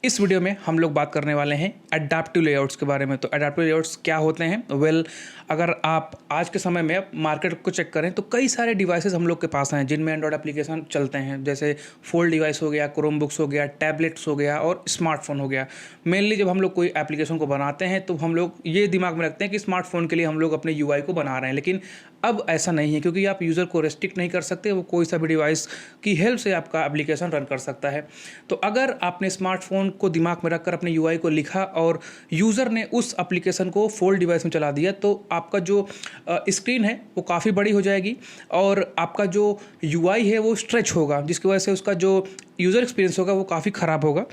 इस वीडियो में हम लोग बात करने वाले हैं एडाप्टिव लेआउट्स के बारे में। तो एडाप्टिव लेआउट्स क्या होते हैं? अगर आप आज के समय में मार्केट को चेक करें तो कई सारे डिवाइसेस हम लोग के पास हैं जिनमें एंड्रॉयड एप्लीकेशन चलते हैं, जैसे फोल्ड डिवाइस हो गया, क्रोम बुक्स हो गया, टैबलेट्स हो गया और स्मार्टफोन हो गया। मेनली जब हम लोग कोई एप्लीकेशन को बनाते हैं तो हम लोग ये दिमाग में रखते हैं कि स्मार्टफोन के लिए हम लोग अपने यूआई को बना रहे हैं, लेकिन अब ऐसा नहीं है, क्योंकि आप यूज़र को रेस्ट्रिक्ट नहीं कर सकते। वो कोई सा भी डिवाइस की हेल्प से आपका एप्लीकेशन रन कर सकता है। तो अगर आपने स्मार्टफोन को दिमाग में रखकर अपने यूआई को लिखा और यूज़र ने उस एप्लीकेशन को फोल्ड डिवाइस में चला दिया, तो आपका जो स्क्रीन है वो काफ़ी बड़ी हो जाएगी और आपका जो यूआई है वो स्ट्रेच होगा, जिसकी वजह से उसका जो यूज़र एक्सपीरियंस होगा वो काफ़ी ख़राब होगा।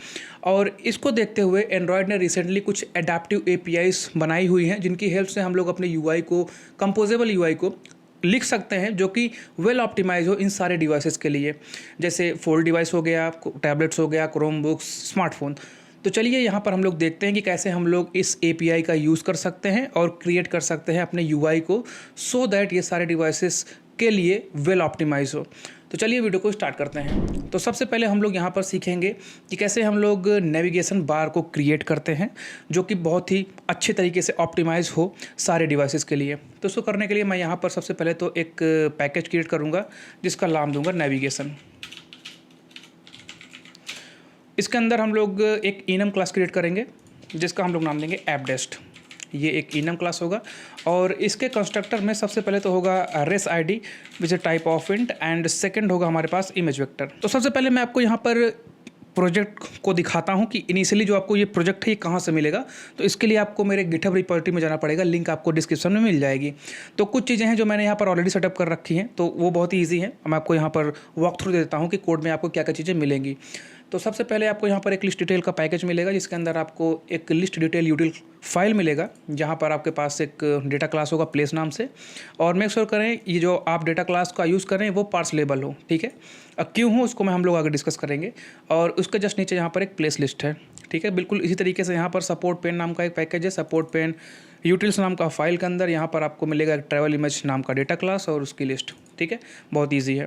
और इसको देखते हुए एंड्रॉयड ने रिसेंटली कुछ एडाप्टिव एपीआईज बनाई हुई हैं जिनकी हेल्प से हम लोग अपने यूआई को, कंपोजेबल यूआई को लिख सकते हैं, जो कि वेल ऑप्टिमाइज हो इन सारे डिवाइसेस के लिए, जैसे फोल्ड डिवाइस हो गया, टैबलेट्स हो गया, क्रोम बुक्स, स्मार्टफोन। तो चलिए यहाँ पर हम लोग देखते हैं कि कैसे हम लोग इस एपीआई का यूज़ कर सकते हैं और क्रिएट कर सकते हैं अपने यूआई को, सो दैट ये सारे डिवाइसेस के लिए वेल ऑप्टिमाइज हो। तो चलिए वीडियो को स्टार्ट करते हैं। तो सबसे पहले हम लोग यहाँ पर सीखेंगे कि कैसे हम लोग नेविगेशन बार को क्रिएट करते हैं, जो कि बहुत ही अच्छे तरीके से ऑप्टिमाइज हो सारे डिवाइसेस के लिए। तो इसको करने के लिए मैं यहाँ पर सबसे पहले तो एक पैकेज क्रिएट करूँगा जिसका नाम दूंगा नेविगेशन। इसके अंदर हम लोग एक इनम क्लास क्रिएट करेंगे जिसका हम लोग नाम देंगे ऐपडेस्ट। ये एक इनम क्लास होगा और इसके कंस्ट्रक्टर में सबसे पहले तो होगा res ID which a type of int, and second होगा हमारे पास इमेज वेक्टर। तो सबसे पहले मैं आपको यहाँ पर प्रोजेक्ट को दिखाता हूँ कि इनिशियली जो आपको ये प्रोजेक्ट है ये कहाँ से मिलेगा। तो इसके लिए आपको मेरे गिटहब रिपॉजिटरी में जाना पड़ेगा, लिंक आपको डिस्क्रिप्शन में मिल जाएगी। तो कुछ चीज़ें हैं जो मैंने यहाँ पर ऑलरेडी सेटअप कर रखी हैं, तो वो बहुत ही ईजी है। मैं आपको यहाँ पर वॉक थ्रू देता हूँ कि कोड में आपको क्या क्या चीज़ें मिलेंगी। तो सबसे पहले आपको यहाँ पर एक लिस्ट डिटेल का पैकेज मिलेगा जिसके अंदर आपको एक लिस्ट डिटेल यूटिल फाइल मिलेगा, जहाँ पर आपके पास एक डेटा क्लास होगा प्लेस नाम से। और मेक श्योर करें ये जो आप डेटा क्लास का यूज़ करें वो पार्सलेबल हो, ठीक है। अब क्यों हो उसको हम लोग आगे डिस्कस करेंगे। और उसके जस्ट नीचे यहाँ पर एक प्लेस लिस्ट है, ठीक है। बिल्कुल इसी तरीके से यहाँ पर सपोर्ट पेन नाम का एक पैकेज है। सपोर्ट पेन यूटिल्स नाम का फाइल के अंदर यहाँ पर आपको मिलेगा एक ट्रैवल इमेज नाम का डेटा क्लास और उसकी लिस्ट, ठीक है। बहुत इजी है।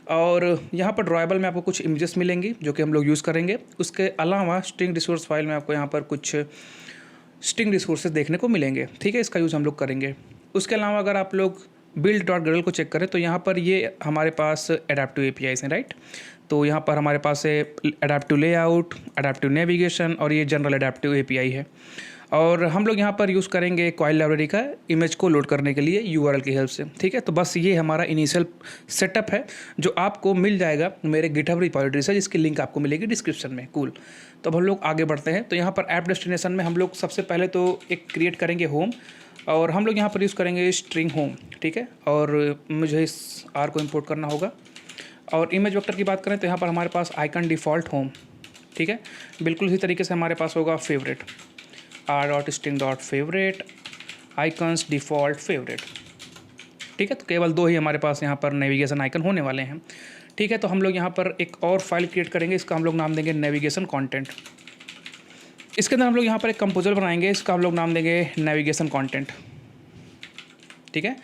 और यहाँ पर ड्राइबल में आपको कुछ इमेजेस मिलेंगी जो कि हम लोग यूज़ करेंगे। उसके अलावा स्ट्रिंग रिसोर्स फाइल में आपको यहाँ पर कुछ स्ट्रिंग रिसोर्सेज देखने को मिलेंगे, ठीक है। इसका यूज़ हम लोग करेंगे। उसके अलावा अगर आप लोग build.gradle को चेक करें तो यहाँ पर ये हमारे पास एडाप्टिव एपीआईज हैं, राइट। तो यहाँ पर हमारे पास है एडाप्टिव लेआउट, एडाप्टिव नेविगेशन और ये जनरल एडाप्टिव एपीआई है। और हम लोग यहाँ पर यूज़ करेंगे कॉइल लाइब्रेरी का इमेज को लोड करने के लिए यूआरएल की हेल्प से, ठीक है। तो बस ये हमारा इनिशियल सेटअप है जो आपको मिल जाएगा मेरे गिटहब रिपॉजिटरी से, जिसकी लिंक आपको मिलेगी डिस्क्रिप्शन में। कूल। तो अब हम लोग आगे बढ़ते हैं। तो यहाँ पर ऐप डेस्टिनेशन में हम लोग सबसे पहले तो एक क्रिएट करेंगे होम, और हम लोग यहाँ पर यूज़ करेंगे स्ट्रिंग होम, ठीक है। और मुझे इस आर को इंपोर्ट करना होगा। और इमेज वेक्टर की बात करें तो यहाँ पर हमारे पास आइकन डिफ़ॉल्ट होम, ठीक है। बिल्कुल इसी तरीके से हमारे पास होगा favourite, r.string.favorite icons default favourite, ठीक है। तो केवल दो ही हमारे पास यहाँ पर नेविगेशन आइकन होने वाले हैं, ठीक है। तो हम लोग यहाँ पर एक और फाइल क्रिएट करेंगे, इसका हम लोग नाम देंगे नेविगेशन कंटेंट। इसके अंदर हम लोग यहाँ पर एक कंपोजर बनाएंगे, इसका हम लोग नाम देंगे नेविगेशन कंटेंट, ठीक है।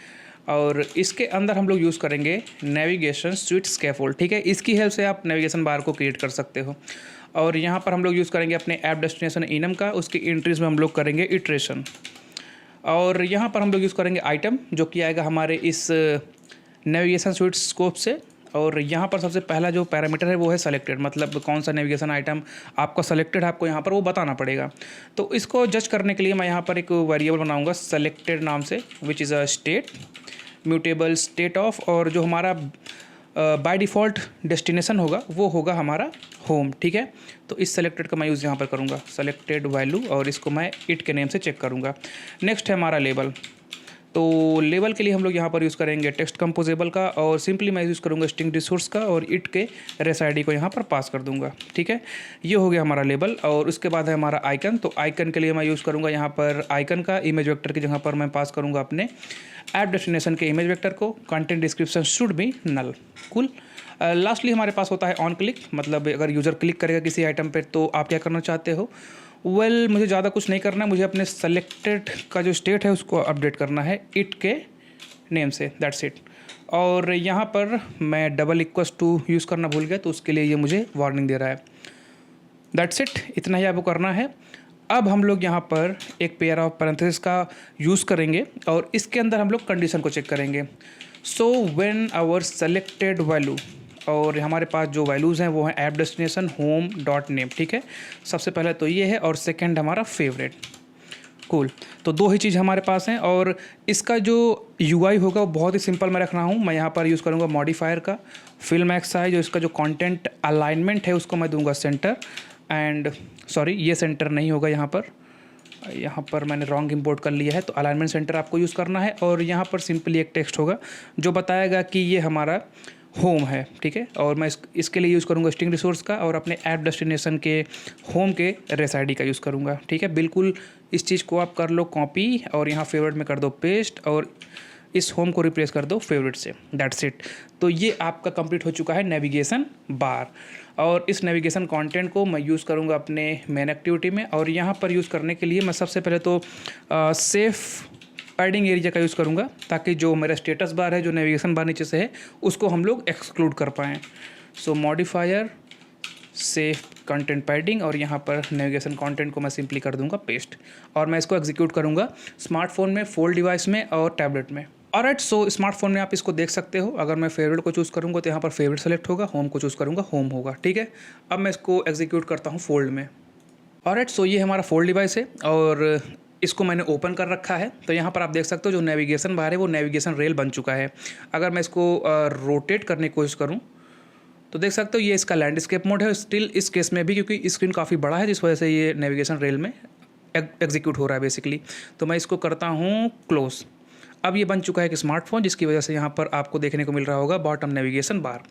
और इसके अंदर हम लोग यूज़ करेंगे नेविगेशन स्विच स्कैफोल्ड, ठीक है। इसकी हेल्प से आप नेविगेशन बार को क्रिएट कर सकते हो। और यहाँ पर हम लोग यूज़ करेंगे अपने ऐप डेस्टिनेशन इनम का, उसकी एंट्रीज में हम लोग करेंगे इटरेशन। और यहाँ पर हम लोग यूज़ करेंगे आइटम, जो कि आएगा हमारे इस नेविगेशन स्विच स्कोप से। और यहाँ पर सबसे पहला जो पैरामीटर है वो है सेलेक्टेड, मतलब कौन सा नेविगेशन आइटम आपका सेलेक्टेड है, आपको यहाँ पर वो बताना पड़ेगा। तो इसको जज करने के लिए मैं यहाँ पर एक वेरिएबल बनाऊँगा सेलेक्टेड नाम से, which is a state, mutable state of, और जो हमारा बाय डिफ़ॉल्ट डेस्टिनेशन होगा वो होगा हमारा होम, ठीक है। तो इस सेलेक्टेड का मैं यूज़ यहाँ पर करूँगा सेलेक्टेड वैल्यू, और इसको मैं इट के नेम से चेक करूँगा। नेक्स्ट है हमारा लेबल। तो लेबल के लिए हम लोग यहाँ पर यूज़ करेंगे टेक्स्ट कंपोजेबल का, और सिंपली मैं यूज़ करूँगा स्ट्रिंग रिसोर्स का, और इट के रेस आईडी को यहाँ पर पास कर दूँगा, ठीक है। ये हो गया हमारा लेबल। और उसके बाद है हमारा आइकन। तो आइकन के लिए मैं यूज़ करूँगा यहाँ पर आइकन का इमेज वेक्टर की जगह पर मैं पास करूँगा अपने ऐप डेस्टिनेशन के इमेज वेक्टर को। Content description should be null. Cool. Lastly हमारे पास होता है ऑन क्लिक, मतलब अगर यूज़र क्लिक करेगा किसी आइटम पर तो आप क्या करना चाहते हो। मुझे ज़्यादा कुछ नहीं करना है, मुझे अपने सेलेक्टेड का जो स्टेट है उसको अपडेट करना है इट के नेम से, दैट्स इट। और यहाँ पर मैं डबल इक्वल्स टू यूज़ करना भूल गया, तो उसके लिए ये मुझे वार्निंग दे रहा है। दैट्स इट, इतना ही आपको करना है। अब हम लोग यहाँ पर एक पेयर ऑफ पैरेंथेसिस का यूज़ करेंगे और इसके अंदर हम लोग कंडीशन को चेक करेंगे। So when our selected value, और हमारे पास जो वैल्यूज़ हैं वो हैं app destination home dot name, ठीक है। सबसे पहले तो ये है और सेकंड हमारा फेवरेट। कूल, तो दो ही चीज़ हमारे पास हैं और इसका जो यूआई होगा वो बहुत ही सिंपल मैं रखना हूँ। मैं यहाँ पर यूज़ करूँगा मॉडिफायर का फिल मैक्स साइज, जो इसका जो कंटेंट अलाइनमेंट है उसको मैं दूंगा सेंटर। एंड सॉरी, ये सेंटर नहीं होगा यहाँ पर मैंने रॉन्ग इंपोर्ट कर लिया है, तो अलाइनमेंट सेंटर आपको यूज़ करना है। और यहाँ पर सिंपली एक टेक्स्ट होगा जो बताएगा कि ये हमारा होम है, ठीक है। और मैं इसके लिए यूज़ करूँगा स्ट्रिंग रिसोर्स का और अपने ऐप डेस्टिनेशन के होम के रेस आईडी का यूज़ करूँगा, ठीक है। बिल्कुल इस चीज़ को आप कर लो कॉपी और यहाँ फेवरेट में कर दो पेस्ट और इस होम को रिप्लेस कर दो फेवरेट से। That's it. तो ये आपका कंप्लीट हो चुका है नेविगेशन बार। और इस नेविगेशन कंटेंट को मैं यूज़ करूँगा अपने मेन एक्टिविटी में। और यहाँ पर यूज़ करने के लिए मैं सबसे पहले तो सेफ पैडिंग एरिया का यूज़ करूँगा, ताकि जो मेरा स्टेटस बार है, जो नेविगेशन बार नीचे से है, उसको हम लोग एक्सक्लूड कर पाएँ। सो मॉडिफायर सेफ कंटेंट पैडिंग और यहाँ पर नेविगेशन कंटेंट को मैं सिंपली कर दूंगा पेस्ट। और मैं इसको एग्जीक्यूट करूँगा स्मार्टफोन में, फोल्ड डिवाइस में और टैबलेट में। ऑलराइट, सो स्मार्टफोन में आप इसको देख सकते हो। अगर मैं फेवरेट को चूज़ करूँगा तो यहाँ पर फेवरेट सेलेक्ट होगा, होम को चूज़ करूँगा होम होगा, ठीक है। अब मैं इसको एग्जीक्यूट करता हूँ फोल्ड में। ऑलराइट, सो ये हमारा फोल्ड डिवाइस है और इसको मैंने ओपन कर रखा है। तो यहाँ पर आप देख सकते हो जो नेविगेशन बार है वो नेविगेशन रेल बन चुका है। अगर मैं इसको रोटेट करने की कोशिश करूँ तो देख सकते हो ये इसका लैंडस्केप मोड है स्टिल इस केस में भी, क्योंकि स्क्रीन काफ़ी बड़ा है जिस वजह से ये नेविगेशन रेल में एग्जीक्यूट हो रहा है बेसिकली। तो मैं इसको करता हूँ क्लोज। अब ये बन चुका है एक स्मार्टफोन, जिसकी वजह से यहाँ पर आपको देखने को मिल रहा होगा बॉटम नेविगेशन बार,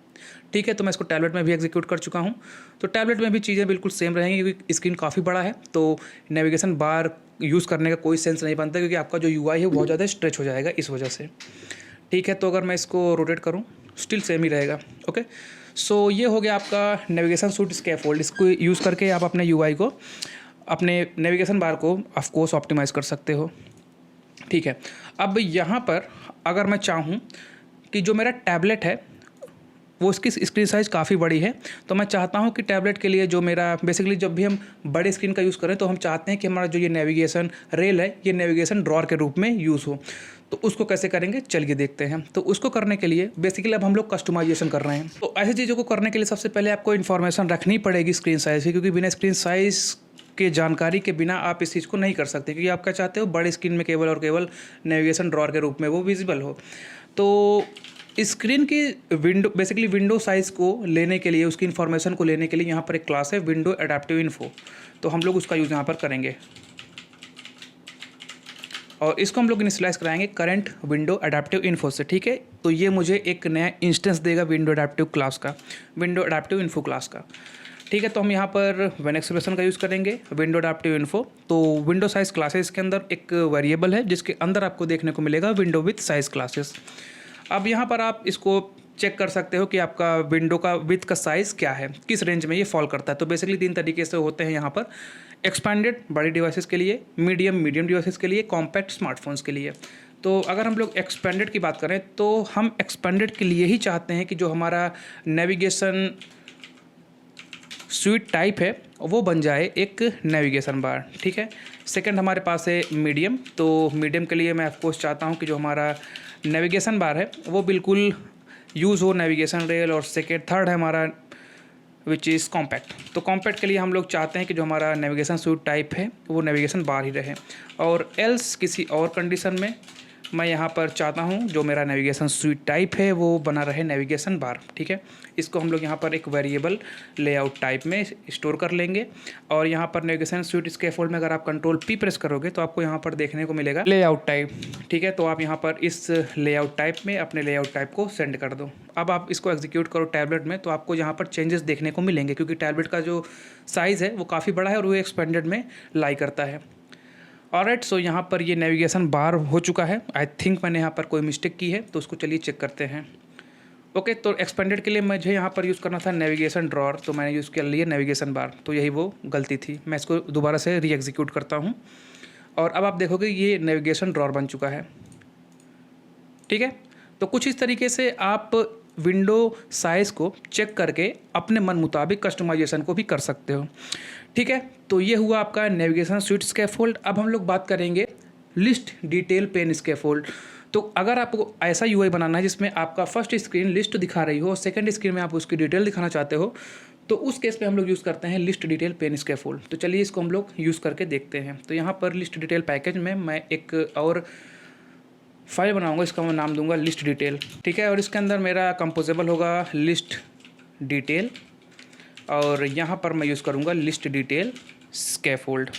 ठीक है। तो मैं इसको टैबलेट में भी एग्जीक्यूट कर चुका हूँ। तो टैबलेट में भी चीज़ें बिल्कुल सेम रहेंगी, क्योंकि स्क्रीन काफ़ी बड़ा है तो नेविगेशन बार यूज़ करने का कोई सेंस नहीं बनता, क्योंकि आपका जो यूआई है बहुत ज़्यादा स्ट्रेच हो जाएगा इस वजह से, ठीक है। तो अगर मैं इसको रोटेट करूँ स्टिल सेम ही रहेगा, ओके। सो ये हो गया आपका नेविगेशन सूट स्कैफोल्ड। इसको यूज़ करके आप अपने यूआई को, अपने नेविगेशन बार को ऑफ कोर्स ऑप्टिमाइज़ कर सकते हो, ठीक है। अब यहाँ पर अगर मैं चाहूँ कि जो मेरा टैबलेट है वो इसकी स्क्रीन साइज़ काफ़ी बड़ी है, तो मैं चाहता हूँ कि टैबलेट के लिए जो मेरा बेसिकली जब भी हम बड़े स्क्रीन का यूज़ करें तो हम चाहते हैं कि हमारा जो ये नेविगेशन रेल है ये नेविगेशन ड्रॉअर के रूप में यूज़ हो। तो उसको कैसे करेंगे चलिए देखते हैं। तो उसको करने के लिए बेसिकली अब हम लोग कस्टमाइजेशन कर रहे हैं। तो ऐसी चीज़ों को करने के लिए सबसे पहले आपको इन्फॉर्मेशन रखनी पड़ेगी स्क्रीन साइज़ की, क्योंकि बिना स्क्रीन साइज़ के जानकारी के बिना आप इस चीज़ को नहीं कर सकते, क्योंकि आप क्या चाहते हो बड़े स्क्रीन में केवल और केवल नेविगेशन ड्रॉअर के रूप में वो विजिबल हो। तो स्क्रीन की विंडो बेसिकली विंडो साइज़ को लेने के लिए, उसकी इन्फॉर्मेशन को लेने के लिए यहाँ पर एक क्लास है विंडो एडेप्टिव इन्फो, तो हम लोग उसका यूज़ यहाँ पर करेंगे और इसको हम लोग इनिशियलाइज कराएंगे करंट विंडो एडेप्टिव इन्फो से, ठीक है। तो ये मुझे एक नया इंस्टेंस देगा विंडो एडेप्टिव क्लास का, विंडो एडेप्टिव इन्फो क्लास का, ठीक है। तो हम यहाँ पर व्हेन एक्सप्रेशन का यूज़ करेंगे विंडो एडेप्टिव इन्फो। तो विंडो साइज़ क्लासेस के अंदर एक वेरिएबल है जिसके अंदर आपको देखने को मिलेगा विंडो विथ साइज़ क्लासेस। अब यहाँ पर आप इसको चेक कर सकते हो कि आपका विंडो का विथ का साइज़ क्या है, किस रेंज में ये फॉल करता है। तो बेसिकली 3 तरीके से होते हैं यहाँ पर, एक्सपैंडेड बड़ी डिवाइसेस के लिए, मीडियम डिवाइसेस के लिए, कॉम्पैक्ट स्मार्टफोन्स के लिए। तो अगर हम लोग एक्सपैंडेड की बात करें तो हम एक्सपैंडेड के लिए ही चाहते हैं कि जो हमारा नेविगेशन स्वीट टाइप है वो बन जाए एक नेविगेशन बार, ठीक है। सेकंड हमारे पास है मीडियम। तो मीडियम के लिए मैं ऑफकोर्स चाहता हूँ कि जो हमारा नेविगेशन बार है वो बिल्कुल यूज़ हो नेविगेशन रेल। और थर्ड है हमारा विच इज़ कॉम्पैक्ट। तो कॉम्पैक्ट के लिए हम लोग चाहते हैं कि जो हमारा नेविगेशन सूट टाइप है वो नेविगेशन बार ही रहे। और एल्स किसी और कंडीशन में मैं यहाँ पर चाहता हूँ जो मेरा नेविगेशन सूट टाइप है वो बना रहे नेविगेशन बार, ठीक है। इसको हम लोग यहाँ पर एक वेरिएबल लेआउट टाइप में स्टोर कर लेंगे। और यहाँ पर नेविगेशन सूट स्कैफोल्ड में अगर आप कंट्रोल P प्रेस करोगे तो आपको यहाँ पर देखने को मिलेगा लेआउट टाइप, ठीक है। तो आप यहाँ पर इस लेआउट टाइप में अपने लेआउट टाइप को सेंड कर दो। अब आप इसको एग्जीक्यूट करो टैबलेट में तो आपको यहाँ पर चेंजेस देखने को मिलेंगे, क्योंकि टैबलेट का जो साइज़ है वो काफ़ी बड़ा है और वो एक्सपेंडेड में लाई करता है। ऑलराइट, सो यहाँ पर ये नेविगेशन बार हो चुका है। आई थिंक मैंने यहाँ पर कोई मिस्टेक की है तो उसको चलिए चेक करते हैं। ओके, तो एक्सपेंडेड के लिए मुझे यहाँ पर यूज़ करना था नेविगेशन ड्रॉअर, तो मैंने यूज़ कर लिया नेविगेशन बार, तो यही वो गलती थी। मैं इसको दोबारा से री एग्जीक्यूट करता हूँ और अब आप देखोगे ये नेविगेशन ड्रॉअर बन चुका है, ठीक है। तो कुछ इस तरीके से आप विंडो साइज़ को चेक करके अपने मन मुताबिक कस्टमाइजेशन को भी कर सकते हो। ठीक है, तो ये हुआ आपका नेविगेशन स्विच स्कैफोल्ड। अब हम लोग बात करेंगे लिस्ट डिटेल पेन स्कैफोल्ड। तो अगर आपको ऐसा यूआई बनाना है जिसमें आपका फर्स्ट स्क्रीन लिस्ट दिखा रही हो और सेकंड स्क्रीन में आप उसकी डिटेल दिखाना चाहते हो, तो उस केस पे हम लोग यूज़ करते हैं लिस्ट डिटेल पेन स्कैफोल्ड। तो चलिए इसको हम लोग यूज़ करके देखते हैं। तो यहाँ पर लिस्ट डिटेल पैकेज में मैं एक और फाइल बनाऊंगा, इसका मैं नाम दूंगा लिस्ट डिटेल। ठीक है, और इसके अंदर मेरा कंपोजेबल होगा लिस्ट डिटेल, और यहाँ पर मैं यूज़ करूँगा list detail scaffold,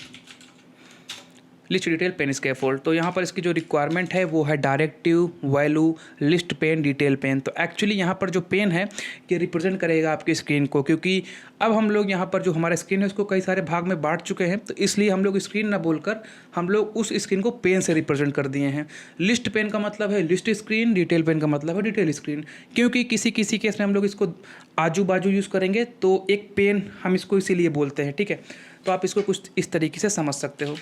list detail pane scaffold. तो यहाँ पर इसकी जो रिक्वायरमेंट है वो है directive value list pane detail pane. तो एक्चुअली यहाँ पर जो पेन है ये रिप्रेजेंट करेगा आपकी स्क्रीन को, क्योंकि अब हम लोग यहाँ पर जो हमारा स्क्रीन है उसको कई सारे भाग में बांट चुके हैं, तो इसलिए हम लोग स्क्रीन ना बोलकर हम लोग उस स्क्रीन को पेन से रिप्रेजेंट कर दिए हैं। लिस्ट पेन का मतलब है लिस्ट स्क्रीन, डिटेल पेन का मतलब है डिटेल स्क्रीन। क्योंकि किसी किसी केस में हम लोग इसको आजू बाजू यूज़ करेंगे तो एक पेन हम इसको इसीलिए बोलते हैं। ठीक है, तो आप इसको कुछ इस तरीके से समझ सकते हो।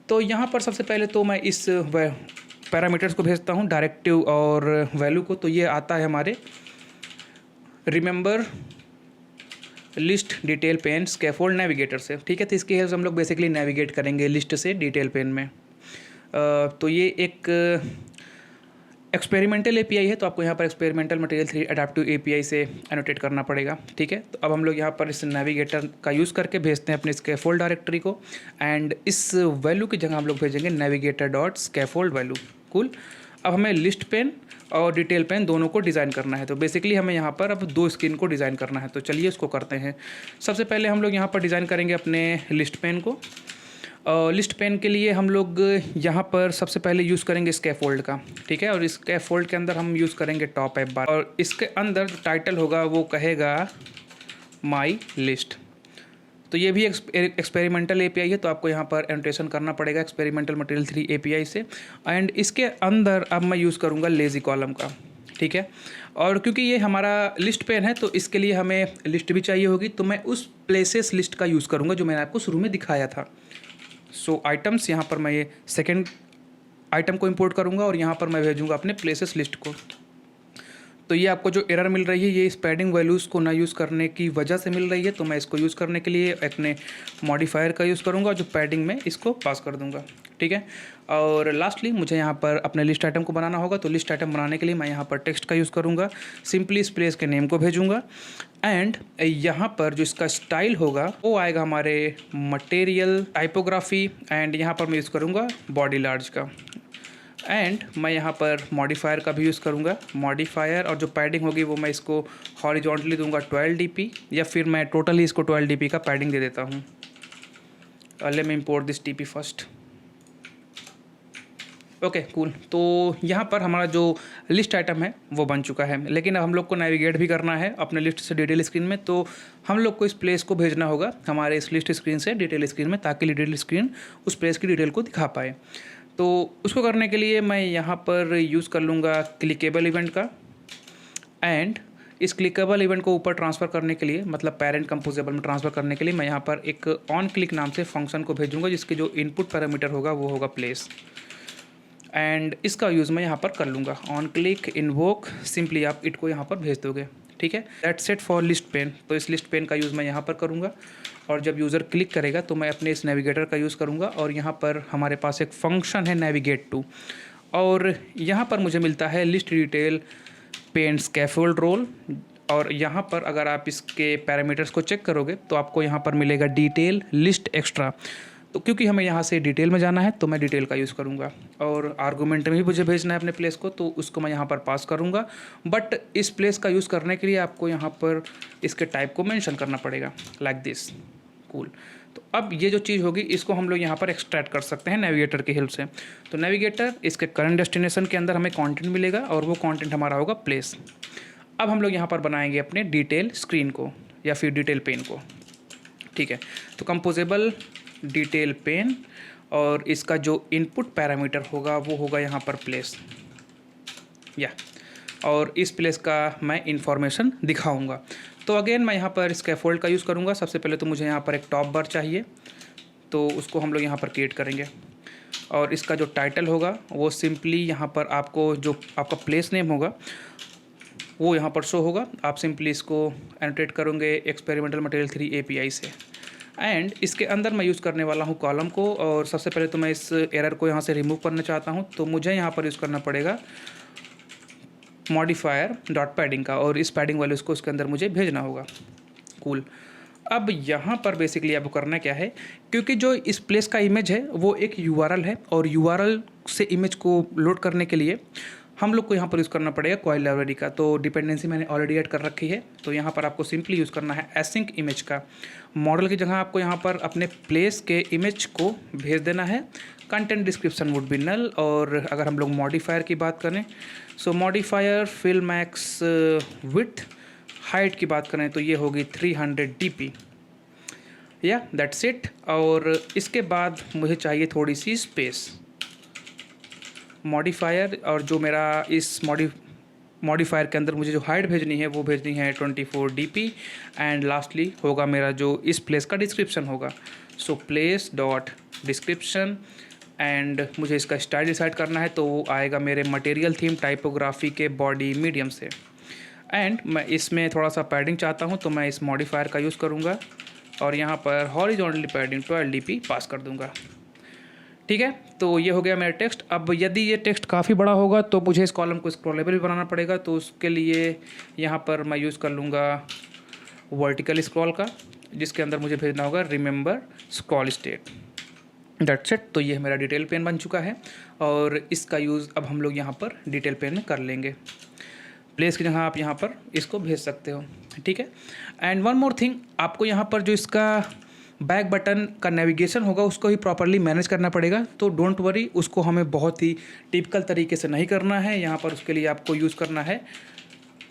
तो यहाँ पर सबसे पहले तो मैं इस पैरामीटर्स को भेजता हूँ, डायरेक्टिव और वैल्यू को। तो ये आता है हमारे remember list detail pane scaffold navigator से। ठीक है, तो इसकी हेल्प से हम लोग बेसिकली नेविगेट करेंगे लिस्ट से डिटेल पेन में। तो ये एक एक्सपेरिमेंटल एपीआई है, तो आपको यहाँ पर एक्सपेरिमेंटल मटेरियल 3 एडाप्टिव एपीआई से एनोटेट करना पड़ेगा। ठीक है, तो अब हम लोग यहाँ पर इस नेविगेटर का यूज़ करके भेजते हैं अपने स्कैफोल्ड डायरेक्टरी को, एंड इस वैल्यू की जगह हम लोग भेजेंगे navigator dot scaffold value. Cool. अब हमें लिस्ट पेन और डिटेल पेन दोनों को डिज़ाइन करना है। तो बेसिकली हमें यहाँ पर अब 2 स्क्रीन को डिज़ाइन करना है। तो चलिए उसको करते हैं। सबसे पहले हम लोग यहाँ पर डिज़ाइन करेंगे अपने लिस्ट पेन को। लिस्ट पेन के लिए हम लोग यहाँ पर सबसे पहले यूज़ करेंगे स्कैफोल्ड का। ठीक है, और इस स्कैफोल्ड के अंदर हम यूज़ करेंगे टॉप ऐप बार, और इसके अंदर जो टाइटल होगा वो कहेगा माई लिस्ट। तो ये भी एक्सपेरिमेंटल एपीआई है, तो आपको यहाँ पर एनोटेशन करना पड़ेगा एक्सपेरिमेंटल मटेरियल 3 एपीआई से। एंड इसके अंदर अब मैं यूज़ करूँगा लेज़ी कॉलम का। ठीक है, और क्योंकि ये हमारा लिस्ट पेन है तो इसके लिए हमें लिस्ट भी चाहिए होगी, तो मैं उस प्लेसेस लिस्ट का यूज़ करूँगा जो मैंने आपको शुरू में दिखाया था। सो आइटम्स, यहाँ पर मैं ये सेकेंड आइटम को इंपोर्ट करूँगा और यहाँ पर मैं भेजूँगा अपने प्लेसेस लिस्ट को। तो ये आपको जो एरर मिल रही है ये इस पैडिंग वैल्यूज़ को ना यूज़ करने की वजह से मिल रही है। तो मैं इसको यूज़ करने के लिए अपने मॉडिफायर का यूज़ करूँगा, जो पैडिंग में इसको पास कर दूँगा। ठीक है, और लास्टली मुझे यहाँ पर अपने लिस्ट आइटम को बनाना होगा। तो लिस्ट आइटम बनाने के लिए मैं यहाँ पर टेक्स्ट का यूज़ करूँगा, सिंपली इस प्लेस के नेम को भेजूँगा, एंड यहाँ पर जो इसका स्टाइल होगा वो आएगा हमारे मटेरियल टाइपोग्राफी, एंड यहाँ पर मैं यूज़ करूँगा बॉडी लार्ज का, एंड मैं यहाँ पर मॉडिफायर का भी यूज़ करूँगा मॉडिफायर, और जो पैडिंग होगी वो मैं इसको हॉरिजॉन्टली दूंगा 12 dp, या फिर मैं टोटली इसको 12 dp का पैडिंग दे देता हूँ। Let me import this dp first. Okay cool. तो यहाँ पर हमारा जो लिस्ट आइटम है वो बन चुका है, लेकिन अब हम लोग को नेविगेट भी करना है अपने लिस्ट से डिटेल स्क्रीन में। तो हम लोग को इस प्लेस को भेजना होगा हमारे इस लिस्ट स्क्रीन से डिटेल स्क्रीन में, ताकि डिटेल स्क्रीन उस प्लेस की डिटेल को दिखा पाए। तो उसको करने के लिए मैं यहाँ पर यूज़ कर लूँगा क्लिकेबल इवेंट का, एंड इस क्लिकेबल इवेंट को ऊपर ट्रांसफ़र करने के लिए, मतलब पेरेंट कंपोजेबल में ट्रांसफ़र करने के लिए, मैं यहाँ पर एक ऑन क्लिक नाम से फंक्शन को भेजूँगा, जिसके जो इनपुट पैरामीटर होगा वो होगा प्लेस, एंड इसका यूज़ मैं यहाँ पर कर लूँगा ऑन क्लिक इन्वोक, सिंपली आप इट को यहाँ पर भेज दोगे। ठीक है, that's it for list pane. तो इस लिस्ट पेन का यूज़ मैं यहाँ पर करूँगा, और जब यूज़र क्लिक करेगा तो मैं अपने इस नेविगेटर का यूज़ करूँगा, और यहाँ पर हमारे पास एक फंक्शन है नेविगेट टू, और यहाँ पर मुझे मिलता है list detail pane scaffold role. और यहाँ पर अगर आप इसके पैरामीटर्स को चेक करोगे तो आपको यहाँ पर मिलेगा डिटेल लिस्ट एक्स्ट्रा। तो क्योंकि हमें यहाँ से डिटेल में जाना है तो मैं डिटेल का यूज़ करूँगा, और आर्गूमेंट में भी मुझे भेजना है अपने प्लेस को, तो उसको मैं यहाँ पर पास करूँगा। बट इस प्लेस का यूज़ करने के लिए आपको यहाँ पर इसके टाइप को मेंशन करना पड़ेगा, लाइक दिस। कूल। तो अब ये जो चीज़ होगी इसको हम लोग यहाँ पर एक्सट्रैक्ट कर सकते हैं नेविगेटर की हेल्प से। तो नेविगेटर इसके करंट डेस्टिनेशन के अंदर हमें कंटेंट मिलेगा, और वो कंटेंट हमारा होगा प्लेस। अब हम लोग यहाँ पर बनाएंगे अपने डिटेल स्क्रीन को या फिर डिटेल पेन को। ठीक है, तो कंपोजेबल डिटेल पेन, और इसका जो इनपुट पैरामीटर होगा वो होगा यहाँ पर प्लेस, या और इस प्लेस का मैं इंफॉर्मेशन दिखाऊंगा। तो अगेन मैं यहाँ पर स्कैफोल्ड का यूज़ करूँगा। सबसे पहले तो मुझे यहाँ पर एक टॉप बार चाहिए, तो उसको हम लोग यहाँ पर क्रिएट करेंगे, और इसका जो टाइटल होगा वो सिंपली यहाँ पर आपको जो आपका प्लेस नेम होगा वो यहाँ पर शो होगा। आप सिंपली इसको एनोटेट करोगे एक्सपेरिमेंटल मटेरियल 3 API से। एंड इसके अंदर मैं यूज़ करने वाला हूँ कॉलम को, और सबसे पहले तो मैं इस एरर को यहाँ से रिमूव करना चाहता हूँ, तो मुझे यहाँ पर यूज़ करना पड़ेगा मॉडिफायर डॉट पैडिंग का, और इस पैडिंग वैल्यूज़ को उसके अंदर मुझे भेजना होगा। कूल। अब यहाँ पर बेसिकली आपको करना क्या है, क्योंकि जो इस प्लेस का इमेज है वो एक URL है, और URL से इमेज को लोड करने के लिए हम लोग को यहाँ पर यूज़ करना पड़ेगा कॉइल लाइब्रेरी का। तो डिपेंडेंसी मैंने ऑलरेडी ऐड कर रखी है, तो यहाँ पर आपको सिंपली यूज़ करना है एसिंक इमेज का। मॉडल की जगह आपको यहाँ पर अपने प्लेस के इमेज को भेज देना है। Content description would be null. और अगर हम लोग मॉडिफायर की बात करें, so modifier fill max width, height की बात करें तो ये होगी 300 dp। या दैट्स इट। और इसके बाद मुझे चाहिए थोड़ी सी स्पेस मॉडिफायर, और जो मेरा इस मॉडिफायर के अंदर मुझे जो हाइट भेजनी है वो भेजनी है 24 dp। एंड लास्टली होगा मेरा जो इस प्लेस का डिस्क्रिप्शन होगा, so place dot description. And मुझे इसका स्टाइल डिसाइड करना है, तो वो आएगा मेरे मटेरियल थीम टाइपोग्राफी के बॉडी मीडियम से। एंड मैं इसमें थोड़ा सा पैडिंग चाहता हूँ, तो मैं इस मॉडिफायर का यूज़ करूँगा और यहाँ पर हॉरिजॉन्टली पैडिंग 12 dp पास कर दूँगा। ठीक है, तो ये हो गया मेरा टेक्स्ट। अब यदि ये टेक्स्ट काफ़ी बड़ा होगा तो मुझे इस कॉलम को स्क्रॉलेबल भी बनाना पड़ेगा, तो उसके लिए यहाँ पर मैं यूज़ कर लूँगा वर्टिकल स्क्रॉल का, जिसके अंदर मुझे भेजना होगा remember scroll state. That's it. तो ये मेरा डिटेल पेन बन चुका है, और इसका यूज़ अब हम लोग यहाँ पर डिटेल पेन में कर लेंगे। प्लेस की जगह आप यहाँ पर इसको भेज सकते हो। ठीक है। एंड वन मोर थिंग, आपको यहाँ पर जो इसका बैक बटन का नेविगेशन होगा उसको ही प्रॉपरली मैनेज करना पड़ेगा, तो डोंट वरी, उसको हमें बहुत ही टिपिकल तरीके से नहीं करना है। यहाँ पर उसके लिए आपको यूज़ करना है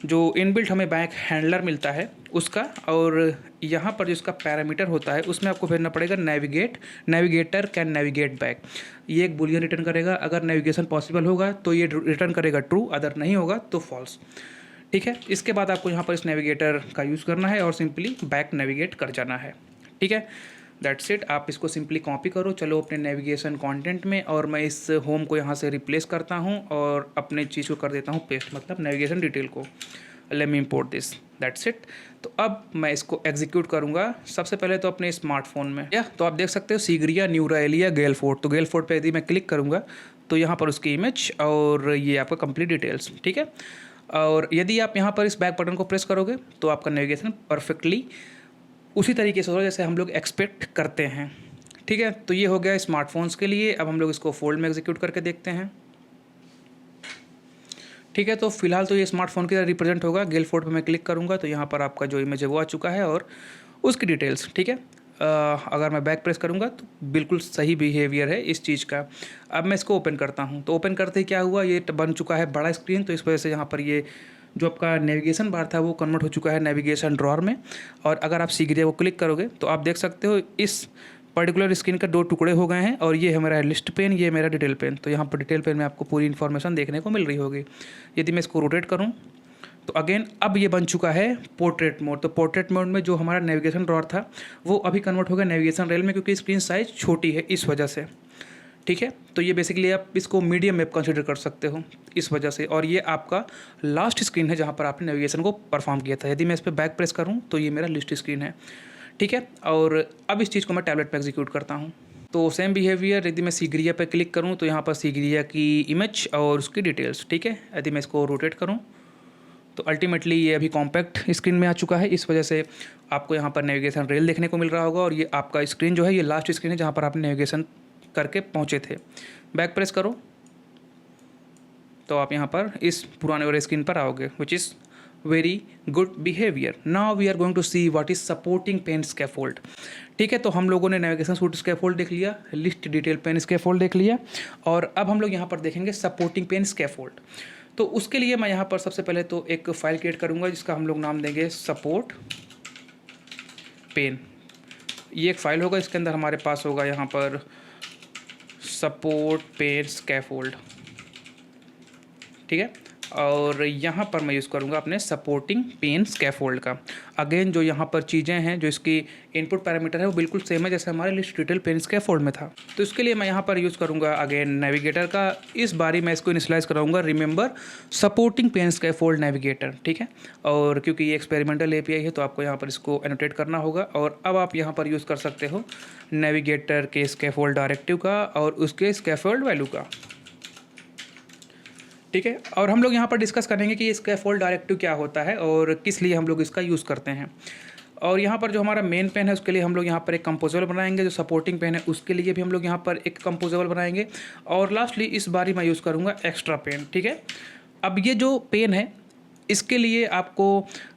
जो इनबिल्ट हमें बैक हैंडलर मिलता है उसका, और यहाँ पर जो इसका पैरामीटर होता है उसमें आपको भेजना पड़ेगा नेविगेटर कैन नेविगेट बैक। ये एक बुलियन रिटर्न करेगा। अगर नेविगेशन पॉसिबल होगा तो ये रिटर्न करेगा ट्रू, अदर नहीं होगा तो फॉल्स। ठीक है। इसके बाद आपको यहाँ पर इस नेविगेटर का यूज़ करना है और सिंपली बैक नेविगेट कर जाना है। ठीक है, दैट्स इट। आप इसको सिंपली कॉपी करो, चलो अपने नेविगेशन कंटेंट में, और मैं इस होम को यहाँ से रिप्लेस करता हूँ और अपने चीज़ को कर देता हूँ पेस्ट, मतलब नेविगेशन डिटेल को। Let me import this, that's it. तो अब मैं इसको एग्जीक्यूट करूँगा सबसे पहले तो अपने स्मार्टफोन में। या तो आप देख सकते हो सीगरिया, न्यूरालिया, गेल फोर्ट। तो गेल फोर्ट पर यदि मैं क्लिक करूँगा तो यहाँ पर उसकी इमेज और ये आपका कंप्लीट डिटेल्स। ठीक है। और यदि आप यहाँ पर इस बैक बटन को प्रेस करोगे तो आपका नेविगेशन परफेक्टली उसी तरीके से होगा जैसे हम लोग एक्सपेक्ट करते हैं। ठीक है, तो ये हो गया स्मार्टफोन्स के लिए। अब हम लोग इसको फोल्ड में एग्जीक्यूट करके देखते हैं। ठीक है, तो फिलहाल तो ये स्मार्टफोन की तरह रिप्रेजेंट होगा। गेल फोल्ड पे मैं क्लिक करूँगा तो यहाँ पर आपका जो इमेज है वो आ चुका है और उसकी डिटेल्स। ठीक है। अगर मैं बैक प्रेस करूँगा तो बिल्कुल सही बिहेवियर है इस चीज़ का। अब मैं इसको ओपन करता हूँ, तो ओपन करते ही क्या हुआ, ये बन चुका है बड़ा स्क्रीन। तो इस वजह से यहाँ पर ये जो आपका नेविगेशन बार था वो कन्वर्ट हो चुका है नेविगेशन ड्रॉअर में। और अगर आप सीगरिया को क्लिक करोगे तो आप देख सकते हो इस पर्टिकुलर स्क्रीन का 2 टुकड़े हो गए हैं, और ये है मेरा लिस्ट पेन, ये मेरा डिटेल पेन। तो यहाँ पर डिटेल पेन में आपको पूरी इन्फॉर्मेशन देखने को मिल रही होगी। यदि मैं इसको रोटेट करूँ तो अगेन अब ये बन चुका है पोर्ट्रेट मोड। तो पोर्ट्रेट मोड में जो हमारा नेविगेशन ड्रॉअर था वो अभी कन्वर्ट हो गया नेविगेशन रेल में, क्योंकि स्क्रीन साइज़ छोटी है इस वजह से। ठीक है, तो ये बेसिकली आप इसको मीडियम मैप कंसिडर कर सकते हो इस वजह से। और ये आपका लास्ट स्क्रीन है जहाँ पर आपने नेविगेशन को परफॉर्म किया था। यदि मैं इस पर बैक प्रेस करूँ तो ये मेरा लिस्ट स्क्रीन है। ठीक है, और अब इस चीज़ को मैं टैबलेट पर एग्जीक्यूट करता हूँ। तो सेम बिहेवियर, यदि मैं सीगरिया पर क्लिक करूँ तो यहाँ पर सीगरिया की इमेज और उसकी डिटेल्स। ठीक है, यदि मैं इसको रोटेट करूँ तो अल्टीमेटली ये अभी कॉम्पैक्ट स्क्रीन में आ चुका है। इस वजह से आपको यहाँ पर नेविगेशन रेल देखने को मिल रहा होगा, और ये आपका स्क्रीन जो है ये लास्ट स्क्रीन है जहाँ पर आपने नेविगेशन करके पहुँचे थे। बैक प्रेस करो तो आप यहाँ पर इस पुराने वाले स्क्रीन पर आओगे, which is very good behaviour. Now we are going to see what is supporting pane scaffold. ठीक है, तो हम लोगों ने नेविगेशन सूट स्कैफोल्ड देख लिया, लिस्ट डिटेल पेन स्कैफोल्ड देख लिया, और अब हम लोग यहाँ पर देखेंगे सपोर्टिंग पेन स्कैफोल्ड। तो उसके लिए मैं यहाँ पर सबसे पहले तो एक फ़ाइल क्रिएट करूँगा जिसका हम लोग नाम देंगे सपोर्ट पेन। ये एक फ़ाइल होगा, इसके अंदर हमारे पास होगा यहाँ पर सपोर्ट पेन स्कैफोल्ड। ठीक है, और यहाँ पर मैं यूज़ करूँगा अपने सपोर्टिंग पेन स्कैफोल्ड का। अगेन जो यहाँ पर चीज़ें हैं, जो इसकी इनपुट पैरामीटर है वो बिल्कुल सेम है जैसे हमारे लिस्ट डिटेल पेन स्कैफोल्ड में था। तो इसके लिए मैं यहाँ पर यूज़ करूँगा अगेन नेविगेटर का। इस बारी मैं इसको इनिशियलाइज कराऊंगा remember supporting pane scaffold navigator, ठीक है। और क्योंकि ये एक्सपेरिमेंटल एपीआई है तो आपको यहाँ पर इसको एनोटेट करना होगा। और अब आप यहाँ पर यूज़ कर सकते हो नेविगेटर के स्कैफोल्ड डायरेक्टिव का और उसके स्कैफोल्ड वैल्यू का, ठीक है। और हम लोग यहाँ पर डिस्कस करेंगे कि ये स्कैफोल्ड डायरेक्टिव क्या होता है और किस लिए हम लोग इसका यूज़ करते हैं। और यहाँ पर जो हमारा मेन पेन है उसके लिए हम लोग यहाँ पर एक कंपोजेबल बनाएंगे, जो सपोर्टिंग पेन है उसके लिए भी हम लोग यहाँ पर एक कंपोजेबल बनाएंगे। और लास्टली इस बारी मैं यूज़ करूँगा एक्स्ट्रा पेन, ठीक है। अब ये जो पेन है इसके लिए आपको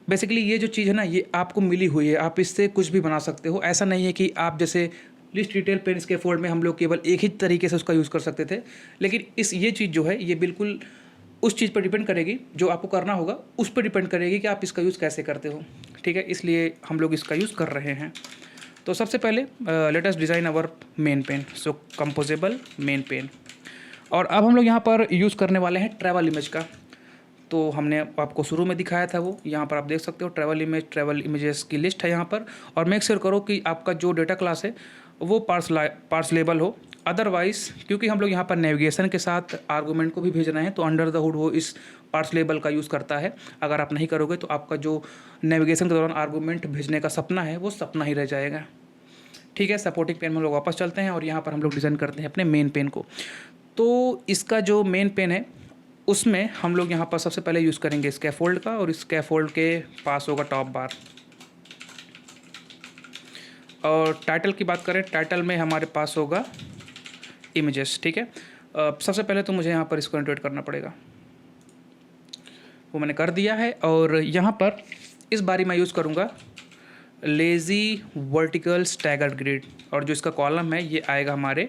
बेसिकली ये जो चीज़ है ना, ये आपको मिली हुई है, आप इससे कुछ भी बना सकते हो। ऐसा नहीं है कि आप जैसे लिस्ट डिटेल पेन स्कैफोल्ड में हम लोग केवल एक ही तरीके से उसका यूज़ कर सकते थे, लेकिन ये चीज़ जो है ये बिल्कुल उस चीज़ पर डिपेंड करेगी, जो आपको करना होगा उस पर डिपेंड करेगी कि आप इसका यूज़ कैसे करते हो, ठीक है। इसलिए हम लोग इसका यूज़ कर रहे हैं। तो सबसे पहले let us design our main pane, so composable main pane. और अब हम लोग यहाँ पर यूज़ करने वाले हैं ट्रैवल इमेज का। तो हमने आपको शुरू में दिखाया था वो, यहाँ पर आप देख सकते हो ट्रैवल इमेजेस की लिस्ट है यहाँ पर। और मेक श्योर करो कि आपका जो डेटा क्लास है वो पार्सलेबल हो। अदरवाइज़ क्योंकि हम लोग यहाँ पर नेविगेशन के साथ आर्गूमेंट को भी भेजना है तो अंडर द हुड वो इस पार्सलेबल का यूज़ करता है। अगर आप नहीं करोगे तो आपका जो नेविगेशन के दौरान आर्गूमेंट भेजने का सपना है वो सपना ही रह जाएगा, ठीक है। सपोर्टिंग पेन में हम लोग वापस चलते हैं और यहाँ पर हम लोग डिज़ाइन करते हैं अपने मेन पेन को। तो इसका जो मेन पेन है उसमें हम लोग यहाँ पर सबसे पहले यूज़ करेंगे स्कैफोल्ड का, और स्कैफोल्ड के पास होगा टॉप बार। और टाइटल की बात करें, टाइटल में हमारे पास होगा इमेजेस, ठीक है। सबसे पहले तो मुझे यहाँ पर इसको एनोटेट करना पड़ेगा, वो मैंने कर दिया है। और यहाँ पर इस बारी मैं यूज़ करूँगा लेज़ी वर्टिकल स्टैगर्ड ग्रिड, और जो इसका कॉलम है ये आएगा हमारे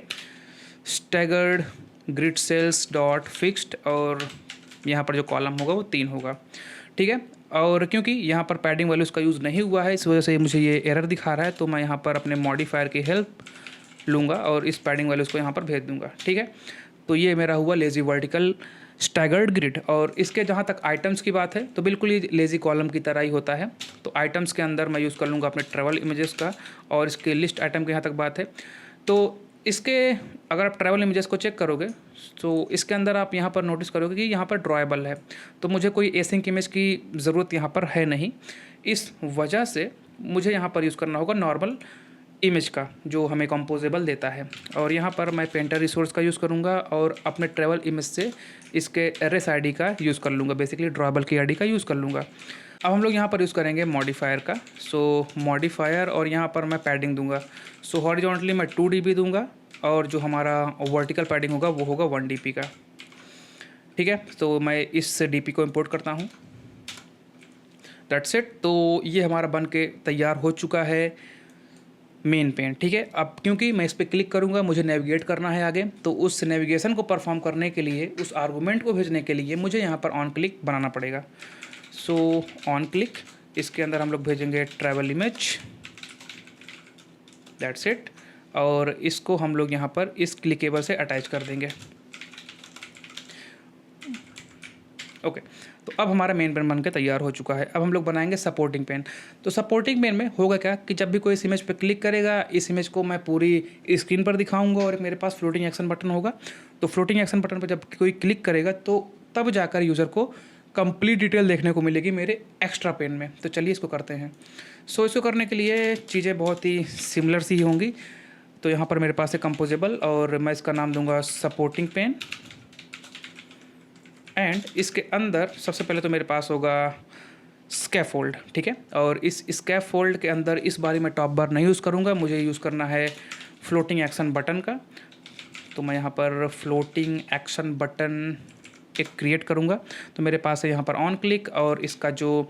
staggered grid cells dot fixed, और यहाँ पर जो कॉलम होगा वो 3 होगा, ठीक है। और क्योंकि यहाँ पर पैडिंग वैल्यूज़ का यूज़ नहीं हुआ है इस वजह से मुझे ये एरर दिखा रहा है, तो मैं यहाँ पर अपने मॉडिफायर की हेल्प लूँगा और इस पैडिंग वैल्यूज़ को यहाँ पर भेज दूँगा, ठीक है। तो ये मेरा हुआ लेज़ी वर्टिकल स्टैगर्ड ग्रिड। और इसके जहाँ तक आइटम्स की बात है तो बिल्कुल ये लेज़ी कॉलम की तरह ही होता है। तो आइटम्स के अंदर मैं यूज़ कर लूँगा अपने ट्रैवल इमेजेस का। और इसके लिस्ट आइटम के यहाँ तक बात है तो इसके अगर आप ट्रैवल इमेजेस को चेक करोगे तो इसके अंदर आप यहाँ पर नोटिस करोगे कि यहाँ पर ड्रॉएबल है, तो मुझे कोई एसिंक इमेज की ज़रूरत यहाँ पर है नहीं। इस वजह से मुझे यहाँ पर यूज़ करना होगा नॉर्मल इमेज का, जो हमें कंपोजेबल देता है। और यहाँ पर मैं पेंटर रिसोर्स का यूज़ करूँगा और अपने ट्रैवल इमेज से इसके एरएस आईडी का यूज़ कर लूँगा, बेसिकली ड्रॉएबल की आईडी का यूज़ कर लूँगा। अब हम लोग यहाँ पर यूज़ करेंगे मॉडिफायर का, सो मॉडिफायर, और यहाँ पर मैं पैडिंग दूंगा। सो हॉरिजॉन्टली मैं 2 dB दूंगा और जो हमारा वर्टिकल पैडिंग होगा वो होगा 1 dB का, ठीक है। तो मैं इस DP को इंपोर्ट करता हूँ, दैट्स इट। तो ये हमारा बन के तैयार हो चुका है मेन पेन, ठीक है। अब क्योंकि मैं इस पर क्लिक करूँगा, मुझे नेविगेट करना है आगे, तो उस नेविगेशन को परफॉर्म करने के लिए, उस आर्गूमेंट को भेजने के लिए मुझे यहाँ पर ऑन क्लिक बनाना पड़ेगा। सो ऑन क्लिक, इसके अंदर हम लोग भेजेंगे ट्रैवल इमेज, दैट्स इट। और इसको हम लोग यहाँ पर इस क्लिकेबल से अटैच कर देंगे, ओके। तो अब हमारा मेन पेन बनकर तैयार हो चुका है। अब हम लोग बनाएंगे सपोर्टिंग पेन। तो सपोर्टिंग पेन में होगा क्या कि जब भी कोई इस इमेज पे क्लिक करेगा, इस इमेज को मैं पूरी स्क्रीन पर दिखाऊंगा और मेरे पास फ्लोटिंग एक्शन बटन होगा। तो फ्लोटिंग एक्शन बटन पर जब कोई क्लिक करेगा तो तब जाकर यूज़र को कंप्लीट डिटेल देखने को मिलेगी मेरे एक्स्ट्रा पेन में। तो चलिए इसको करते हैं। सो इसको करने के लिए चीज़ें बहुत ही सिमिलर सी होंगी। तो यहाँ पर मेरे पास है कंपोजेबल और मैं इसका नाम दूंगा सपोर्टिंग पेन। एंड इसके अंदर सबसे पहले तो मेरे पास होगा स्कैफोल्ड, ठीक है। और इस स्कैफोल्ड के अंदर इस बारी मैं टॉप बार नहीं यूज़ करूँगा, मुझे यूज़ करना है फ्लोटिंग एक्शन बटन का। तो मैं यहाँ पर फ्लोटिंग एक्शन बटन एक क्रिएट करूँगा। तो मेरे पास है यहाँ पर ऑन क्लिक, और इसका जो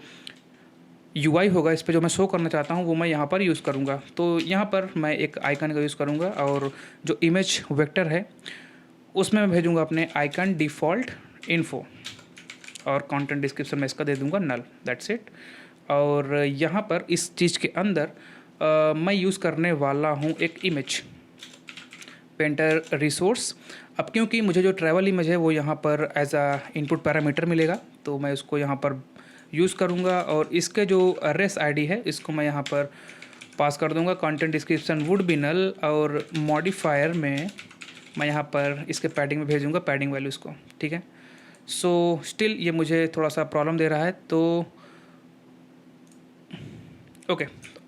UI होगा, इस पर जो मैं शो करना चाहता हूँ वो मैं यहाँ पर यूज़ करूँगा। तो यहाँ पर मैं एक आइकन का यूज़ करूँगा, और जो इमेज वेक्टर है उसमें मैं भेजूँगा अपने आइकन डिफ़ॉल्ट इन्फो, और कंटेंट डिस्क्रिप्शन में इसका दे दूँगा नल, दैट्स इट। और यहाँ पर इस चीज़ के अंदर मैं यूज़ करने वाला हूँ एक इमेज पेंटर रिसोर्स, अब क्योंकि मुझे जो ट्रैवल इमेज है वो यहाँ पर एज अ इनपुट पैरामीटर मिलेगा, तो मैं उसको यहाँ पर यूज़ करूँगा और इसके जो रेस आईडी है इसको मैं यहाँ पर पास कर दूँगा। Content description would be null और मॉडिफायर में मैं यहाँ पर इसके पैडिंग में भेजूँगा पैडिंग वैल्यूज़ को, ठीक है। सो स्टिल ये मुझे थोड़ा सा प्रॉब्लम दे रहा है, तो ओके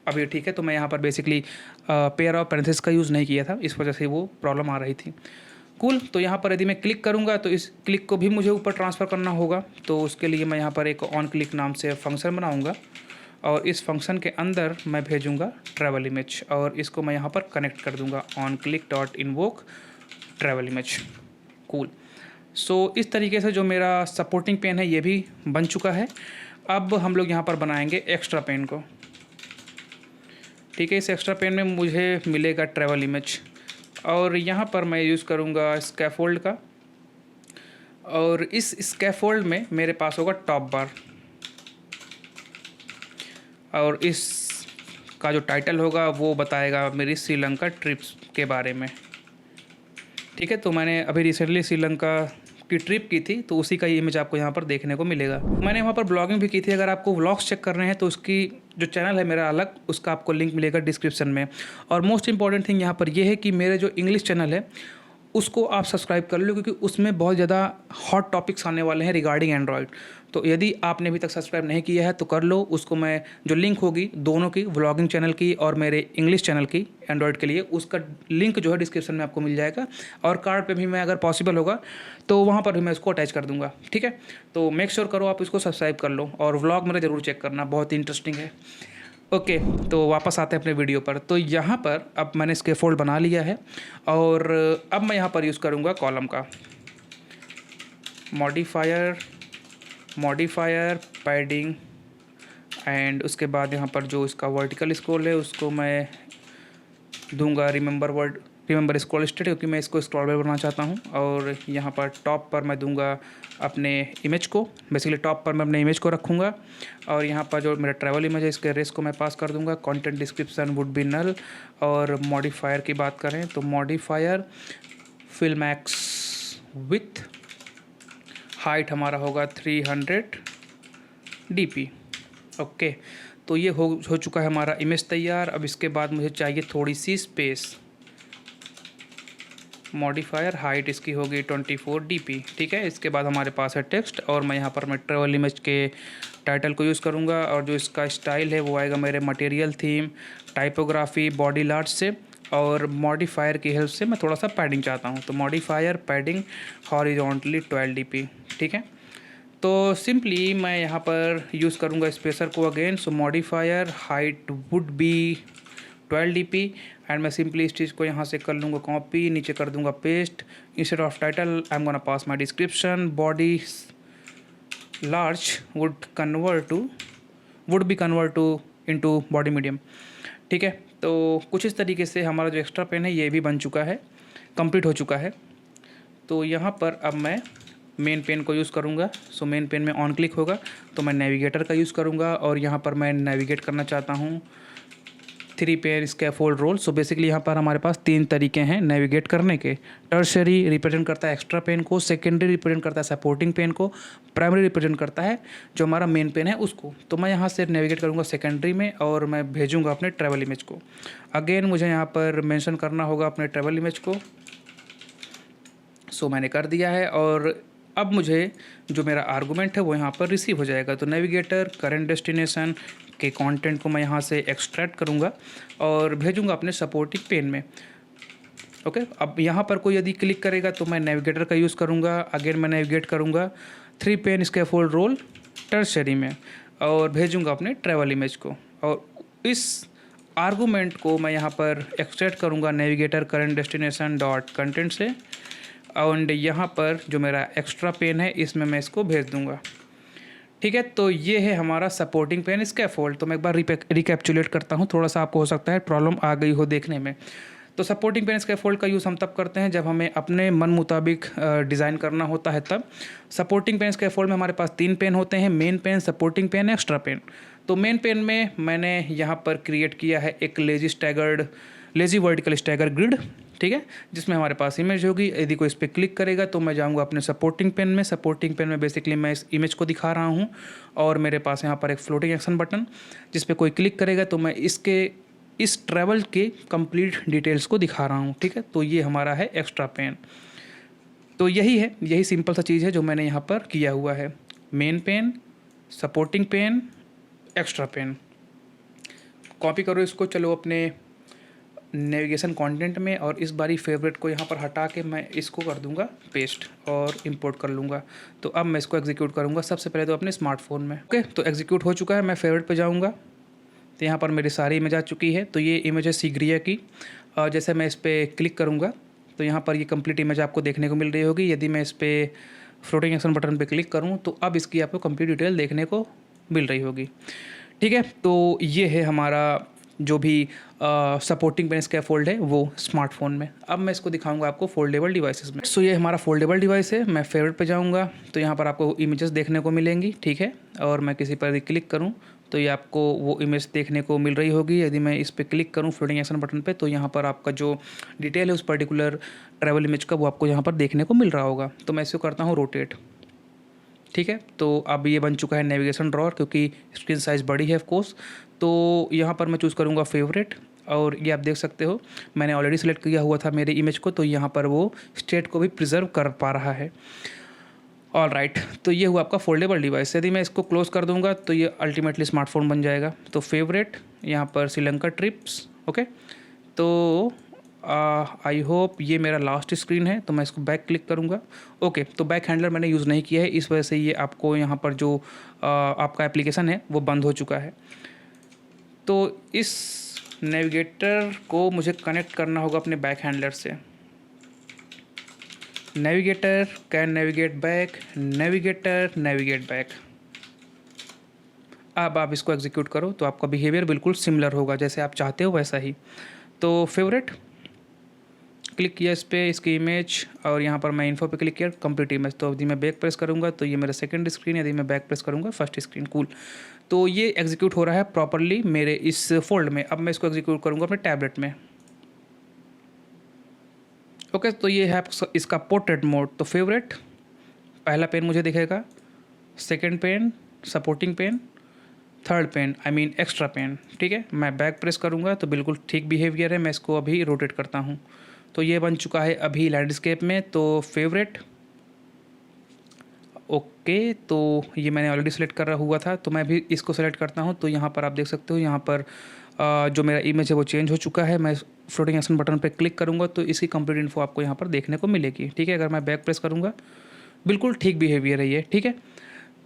अब ये ठीक है। तो मैं यहाँ पर बेसिकली पेयर ऑफ पैरेंथेसिस का यूज़ नहीं किया था, इस वजह से वो प्रॉब्लम आ रही थी। कूल तो यहाँ पर यदि मैं क्लिक करूँगा तो इस क्लिक को भी मुझे ऊपर ट्रांसफ़र करना होगा, तो उसके लिए मैं यहाँ पर एक ऑन क्लिक नाम से फंक्शन बनाऊँगा और इस फंक्शन के अंदर मैं भेजूँगा ट्रैवल इमेज और इसको मैं यहाँ पर कनेक्ट कर दूँगा on click dot invoke travel image. Cool so इस तरीके से जो मेरा सपोर्टिंग पेन है ये भी बन चुका है। अब हम लोग यहाँ पर बनाएंगे एक्स्ट्रा पेन को, ठीक है। इस एक्स्ट्रा पेन में मुझे मिलेगा ट्रैवल इमेज और यहाँ पर मैं यूज़ करूँगा स्कैफोल्ड का और इस स्कैफोल्ड में मेरे पास होगा टॉप बार और इस का जो टाइटल होगा वो बताएगा मेरी श्रीलंका ट्रिप्स के बारे में, ठीक है। तो मैंने अभी रिसेंटली श्रीलंका की ट्रिप की थी, तो उसी का ही इमेज आपको यहाँ पर देखने को मिलेगा। मैंने वहाँ पर ब्लॉगिंग भी की थी, अगर आपको व्लॉग्स चेक करने हैं तो उसकी जो चैनल है मेरा अलग, उसका आपको लिंक मिलेगा डिस्क्रिप्शन में। और मोस्ट इंपॉर्टेंट थिंग यहाँ पर यह है कि मेरे जो इंग्लिश चैनल है उसको आप सब्सक्राइब कर लो, क्योंकि उसमें बहुत ज़्यादा हॉट टॉपिक्स आने वाले हैं रिगार्डिंग एंड्रॉयड। तो यदि आपने अभी तक सब्सक्राइब नहीं किया है तो कर लो उसको। मैं जो लिंक होगी दोनों की, व्लॉगिंग चैनल की और मेरे इंग्लिश चैनल की एंड्रॉयड के लिए, उसका लिंक जो है डिस्क्रिप्शन में आपको मिल जाएगा और कार्ड पे भी मैं अगर पॉसिबल होगा तो वहाँ पर भी मैं उसको अटैच कर दूँगा, ठीक है। तो मेक श्योर करो आप इसको सब्सक्राइब कर लो और व्लॉग मेरा ज़रूर चेक करना, बहुत ही इंटरेस्टिंग है। ओके तो वापस आते हैं अपने वीडियो पर। तो यहाँ पर अब मैंने स्कैफोल्ड बना लिया है और अब मैं यहाँ पर यूज़ करूँगा कॉलम का मॉडिफायर पैडिंग एंड उसके बाद यहाँ पर जो इसका वर्टिकल स्क्रॉल है उसको मैं दूंगा रिमेंबर स्क्रॉल स्टेट, क्योंकि मैं इसको स्क्रॉलेबल बनाना चाहता हूँ। और यहाँ पर टॉप पर मैं दूंगा अपने इमेज को, बेसिकली टॉप पर मैं अपने इमेज को रखूँगा और यहाँ पर जो मेरा ट्रैवल इमेज है इसके रेस को मैं पास कर दूँगा। Content description would be null और मॉडिफायर की बात करें तो modifier fill max width height हमारा होगा 300 dp। ओके तो ये हो चुका है हमारा इमेज तैयार। अब इसके बाद मुझे चाहिए थोड़ी सी स्पेस। मॉडिफायर हाइट इसकी होगी 24 dp, ठीक है। इसके बाद हमारे पास है टेक्स्ट और मैं यहाँ पर मैं ट्रैवल इमेज के टाइटल को यूज़ करूँगा और जो इसका स्टाइल है वो आएगा मेरे material theme typography body large से और मॉडिफायर की हेल्प से मैं थोड़ा सा पैडिंग चाहता हूँ, तो मॉडिफायर पैडिंग हॉरिजॉन्टली 12 dp, ठीक है। तो सिंपली मैं यहाँ पर यूज़ करूँगा स्पेसर को again. So modifier height would be 12 dp and मैं सिंपली इस चीज़ को यहाँ से कर लूँगा कॉपी, नीचे कर दूँगा paste. Instead of title I am gonna pass my description body large would be convert to into body medium, ठीक है। तो कुछ इस तरीके से हमारा जो एक्स्ट्रा पेन है ये भी बन चुका है, कंप्लीट हो चुका है। तो यहाँ पर अब मैं मेन पेन को यूज़ करूँगा। सो मेन पेन में ऑन क्लिक होगा तो मैं नेविगेटर का यूज़ करूँगा और यहाँ पर मैं नेविगेट करना चाहता हूँ 3 pair scaffold role. So basically यहाँ पर हमारे पास 3 तरीके हैं नेविगेट करने के। टर्शरी रिप्रेजेंट करता है एक्स्ट्रा पेन को, सेकेंडरी रिप्रेजेंट करता है सपोर्टिंग पेन को, प्राइमरी रिप्रेजेंट करता है जो हमारा मेन पेन है उसको। तो मैं यहाँ से नेविगेट करूँगा सेकेंडरी में और मैं भेजूँगा अपने ट्रैवल इमेज को। अगेन मुझे यहाँ पर मेंशन करना होगा अपने ट्रैवल इमेज को। सो मैंने कर दिया है और अब मुझे जो मेरा आर्गूमेंट है वो यहाँ पर रिसीव हो जाएगा। तो नेविगेटर करंट डेस्टिनेशन के कंटेंट को मैं यहाँ से एक्सट्रैक्ट करूँगा और भेजूँगा अपने सपोर्टिंग पेन में। ओके अब यहाँ पर कोई यदि क्लिक करेगा तो मैं नेविगेटर का यूज़ करूँगा। अगेन मैं नेविगेट करूँगा 3 पेन स्कैफोल्ड रोल टर्शरी में और भेजूँगा अपने ट्रैवल इमेज को और इस आर्गूमेंट को मैं यहाँ पर एक्सट्रैक्ट करूँगा navigator current destination dot content से एंड यहाँ पर जो मेरा एक्स्ट्रा पेन है इसमें मैं इसको भेज दूँगा, ठीक है। तो ये है हमारा सपोर्टिंग पेन स्कैफोल्ड। तो मैं एक बार रिकैप्चुलेट करता हूँ, थोड़ा सा आपको हो सकता है प्रॉब्लम आ गई हो देखने में। तो सपोर्टिंग पेन स्कैफोल्ड का यूज़ हम तब करते हैं जब हमें अपने मन मुताबिक डिज़ाइन करना होता है तब। सपोर्टिंग पेन स्कैफोल्ड में हमारे पास 3 पेन होते हैं, main pane, supporting pane, extra pane. तो मेन पेन में मैंने यहाँ पर क्रिएट किया है एक लेजी वर्टिकल स्टैगर ग्रिड ठीक है, जिसमें हमारे पास इमेज होगी। यदि कोई इस पर क्लिक करेगा तो मैं जाऊंगा अपने सपोर्टिंग पेन में। सपोर्टिंग पेन में बेसिकली मैं इस इमेज को दिखा रहा हूं और मेरे पास यहाँ पर एक फ्लोटिंग एक्शन बटन, जिस पे कोई क्लिक करेगा तो मैं इस ट्रैवल के कंप्लीट डिटेल्स को दिखा रहा हूँ। ठीक है, तो ये हमारा है एक्स्ट्रा पेन। तो यही सिंपल सा चीज़ है जो मैंने यहाँ पर किया हुआ है। Main pane, supporting pane, extra pane. Copy करो इसको, चलो अपने नेविगेशन कंटेंट में, और इस बारी फेवरेट को यहाँ पर हटा के मैं इसको कर दूंगा पेस्ट और इंपोर्ट कर लूँगा। तो अब मैं इसको एग्जीक्यूट करूँगा सबसे पहले तो अपने स्मार्टफोन में। ओके, तो एग्जीक्यूट हो चुका है। मैं फेवरेट पे जाऊँगा तो यहाँ पर मेरी सारी इमेज आ चुकी है। तो ये इमेज है सीग्रिया की। जैसे मैं इस पर क्लिक करूँगा तो यहाँ पर ये कंप्लीट इमेज आपको देखने को मिल रही होगी। यदि मैं इस पर फ्लोटिंग एक्शन बटन पे क्लिक करूँ तो अब इसकी आपको कंप्लीट डिटेल देखने को मिल रही होगी। ठीक है, तो ये है हमारा जो भी सपोर्टिंग पेन स्कैफोल्ड है वो स्मार्टफोन में। अब मैं इसको दिखाऊंगा आपको फोल्डेबल डिवाइसेस में। सो ये हमारा फोल्डेबल डिवाइस है। मैं फेवरेट पे जाऊंगा तो यहाँ पर आपको इमेजेस देखने को मिलेंगी। ठीक है, और मैं किसी पर क्लिक करूँ तो ये आपको वो इमेज देखने को मिल रही होगी। यदि मैं इस पर क्लिक करूँ फ्लोटिंग एक्शन बटन पे तो यहाँ पर आपका जो डिटेल है उस पर्टिकुलर ट्रैवल इमेज का वो आपको यहाँ पर देखने को मिल रहा होगा। तो मैं इसको करता हूँ रोटेट। ठीक है, तो अब ये बन चुका है नेविगेशन ड्रॉअर, क्योंकि स्क्रीन साइज़ बड़ी है ऑफ कोर्स। तो यहाँ पर मैं चूज़ करूँगा फेवरेट, और ये आप देख सकते हो मैंने ऑलरेडी सेलेक्ट किया हुआ था मेरे इमेज को, तो यहाँ पर वो स्टेट को भी प्रिजर्व कर पा रहा है। ऑल राइट, तो ये हुआ आपका फोल्डेबल डिवाइस। यदि मैं इसको क्लोज कर दूंगा तो ये अल्टीमेटली स्मार्टफोन बन जाएगा। तो फेवरेट, यहाँ पर श्रीलंका ट्रिप्स। ओके, तो आई होप ये मेरा लास्ट स्क्रीन है, तो मैं इसको बैक क्लिक करूँगा। ओके, तो बैक हैंडलर मैंने यूज़ नहीं किया है, इस वजह से ये आपको यहाँ पर जो आपका एप्लीकेशन है वो बंद हो चुका है। तो इस नेविगेटर को मुझे कनेक्ट करना होगा अपने बैक हैंडलर से। Navigator can navigate back, navigator navigate back. अब आप इसको एग्जीक्यूट करो तो आपका बिहेवियर बिल्कुल सिमिलर होगा, जैसे आप चाहते हो वैसा ही। तो फेवरेट क्लिक किया इस पर, इसकी इमेज, और यहाँ पर मैं इन्फो पे क्लिक किया कंप्लीट इमेज। तो यदि मैं बैक प्रेस करूँगा तो ये मेरा सेकंड स्क्रीन, यदि मैं बैक प्रेस करूँगा फर्स्ट स्क्रीन। कूल, तो ये एग्जीक्यूट हो रहा है प्रॉपरली मेरे इस फोल्ड में। अब मैं इसको एग्जीक्यूट करूँगा अपने टैबलेट में। ओके, तो ये है इसका पोर्ट्रेट मोड। तो फेवरेट, पहला पेन मुझे दिखेगा, second pane supporting pane, third pane I mean extra pane. ठीक है, मैं बैक प्रेस करूँगा तो बिल्कुल ठीक बिहेवियर है। मैं इसको अभी रोटेट करता हूँ तो ये बन चुका है अभी लैंडस्केप में। तो फेवरेट, ओके, तो ये मैंने ऑलरेडी सेलेक्ट कर रहा हुआ था, तो मैं भी इसको सेलेक्ट करता हूँ। तो यहाँ पर आप देख सकते हो, यहाँ पर जो मेरा इमेज है वो चेंज हो चुका है। मैं फ्लोटिंग एक्शन बटन पर क्लिक करूँगा तो इसकी कंप्लीट इन्फो आपको यहाँ पर देखने को मिलेगी। ठीक है, अगर मैं बैक प्रेस करूँगा बिल्कुल ठीक बिहेवियर है ये। ठीक है,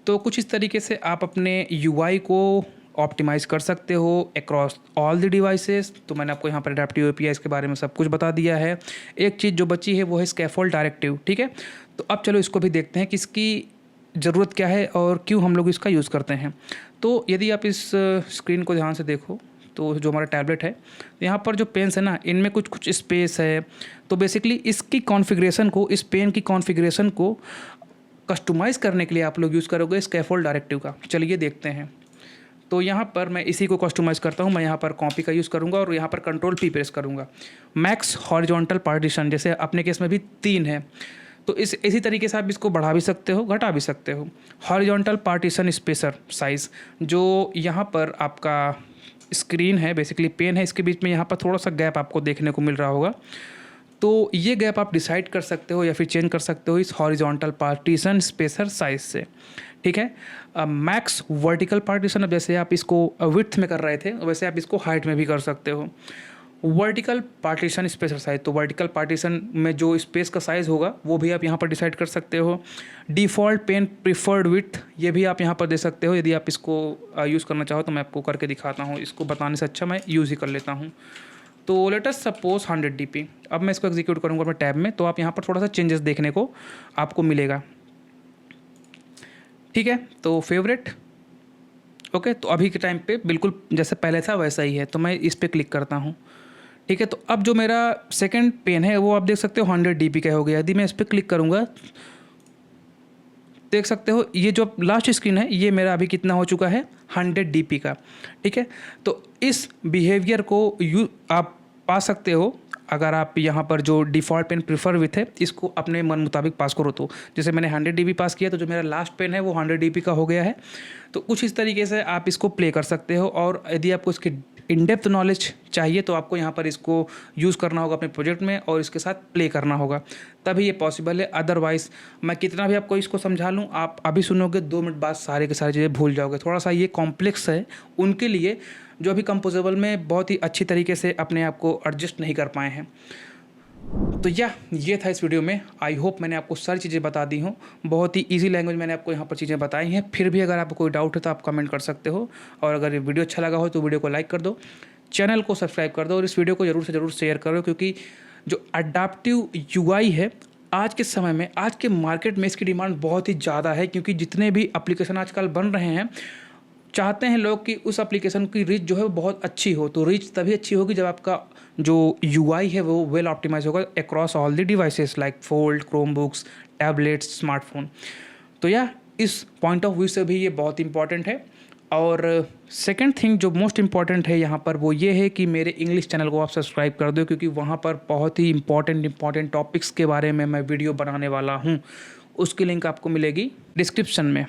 तो कुछ इस तरीके से आप अपने UI को ऑप्टिमाइज़ कर सकते हो अक्रॉस ऑल द डिवाइसेस। तो मैंने आपको यहाँ पर एडेप्टिव API इसके बारे में सब कुछ बता दिया है। एक चीज़ जो बची है वो है स्कैफोल्ड डायरेक्टिव। ठीक है, तो अब चलो इसको भी देखते हैं कि इसकी ज़रूरत क्या है और क्यों हम लोग इसका यूज़ करते हैं। तो यदि आप इस स्क्रीन को ध्यान से देखो तो जो हमारा टैबलेट है, यहाँ पर जो पेन्स है ना, इनमें कुछ स्पेस है। तो बेसिकली इसकी कॉन्फ़िगरेशन को, इस पेन की कॉन्फ़िगरेशन को कस्टमाइज़ करने के लिए आप लोग यूज़ करोगे स्कैफोल्ड डायरेक्टिव का। चलिए देखते हैं। तो यहाँ पर मैं इसी को कस्टमाइज़ करता हूँ। मैं यहाँ पर कॉपी का यूज़ करूँगा और यहाँ पर Ctrl+P प्रेस करूँगा। मैक्स हॉरिजॉन्टल पार्टीशन, जैसे अपने केस में भी 3 है, तो इसी तरीके से आप इसको बढ़ा भी सकते हो, घटा भी सकते हो। हॉरिजॉन्टल पार्टीशन स्पेसर साइज़, जो यहाँ पर आपका स्क्रीन है, बेसिकली पेन है, इसके बीच में यहाँ पर थोड़ा सा गैप आपको देखने को मिल रहा होगा। तो ये गैप आप डिसाइड कर सकते हो या फिर चेंज कर सकते हो इस हॉरिजॉन्टल पार्टीशन स्पेसर साइज से। ठीक है, मैक्स वर्टिकल पार्टीशन, अब जैसे आप इसको विड्थ में कर रहे थे वैसे आप इसको हाइट में भी कर सकते हो। वर्टिकल पार्टीशन स्पेसर साइज, तो वर्टिकल पार्टीशन में जो स्पेस का साइज़ होगा वो भी आप यहाँ पर डिसाइड कर सकते हो। डिफ़ॉल्ट पेन प्रीफर्ड विड्थ, ये भी आप यहाँ पर दे सकते हो। यदि आप इसको यूज़ करना चाहो तो मैं आपको करके दिखाता हूँ, इसको बताने से अच्छा मैं यूज़ ही कर लेता हूँ। तो लेट अस सपोज 100 dp। अब मैं इसको एग्जीक्यूट करूँगा अपने टैब में, तो आप यहाँ पर थोड़ा सा चेंजेस देखने को आपको मिलेगा। ठीक है, तो फेवरेट, ओके, तो अभी के टाइम पे बिल्कुल जैसे पहले था वैसा ही है। तो मैं इस पर क्लिक करता हूँ। ठीक है, तो अब जो मेरा सेकंड पेन है वो आप देख सकते हो 100 dp का हो गया। यदि मैं इस पर क्लिक करूँगा, देख सकते हो ये जो लास्ट स्क्रीन है ये मेरा अभी कितना हो चुका है, 100 dp का। ठीक है, तो इस बिहेवियर को आप पा सकते हो अगर आप यहाँ पर जो डिफ़ॉल्ट पेन प्रीफर विथ है इसको अपने मन मुताबिक पास करो, तो जैसे मैंने 100 dB पास किया तो जो मेरा लास्ट पेन है वो 100 dB का हो गया है। तो कुछ इस तरीके से आप इसको प्ले कर सकते हो। और यदि आपको इसकी इन डेप्थ नॉलेज चाहिए तो आपको यहाँ पर इसको यूज़ करना होगा अपने प्रोजेक्ट में और इसके साथ प्ले करना होगा, तभी ये पॉसिबल है। अदरवाइज़ मैं कितना भी आपको इसको समझा लूँ, आप अभी सुनोगे 2 मिनट बाद सारे के सारी चीज़ें भूल जाओगे। थोड़ा सा ये कॉम्प्लेक्स है उनके लिए जो अभी कंपोजेबल में बहुत ही अच्छी तरीके से अपने आप को एडजस्ट नहीं कर पाए हैं। तो ये था इस वीडियो में। आई होप मैंने आपको सारी चीज़ें बता दी हूँ। बहुत ही इजी लैंग्वेज मैंने आपको यहाँ पर चीज़ें बताई हैं। फिर भी अगर आपको कोई डाउट है तो आप कमेंट कर सकते हो, और अगर ये वीडियो अच्छा लगा हो तो वीडियो को लाइक कर दो, चैनल को सब्सक्राइब कर दो और इस वीडियो को ज़रूर से ज़रूर शेयर करो, क्योंकि जो अडाप्टिव यूआई है आज के समय में, आज के मार्केट में इसकी डिमांड बहुत ही ज़्यादा है। क्योंकि जितने भी एप्लीकेशन आजकल बन रहे हैं चाहते हैं लोग कि उस एप्लीकेशन की रीच जो है वो बहुत अच्छी हो। तो रीच तभी अच्छी होगी जब आपका जो यूआई है वो वेल ऑप्टिमाइज होगा across all the devices like fold, Chrome books, tablets, smartphone. तो इस पॉइंट ऑफ व्यू से भी ये बहुत इंपॉर्टेंट है। और सेकंड थिंग जो मोस्ट इम्पॉर्टेंट है यहाँ पर वो ये है कि मेरे इंग्लिश चैनल को आप सब्सक्राइब कर दो, क्योंकि वहाँ पर बहुत ही इंपॉर्टेंट टॉपिक्स के बारे में मैं वीडियो बनाने वाला हूँ। उसकी लिंक आपको मिलेगी डिस्क्रिप्शन में।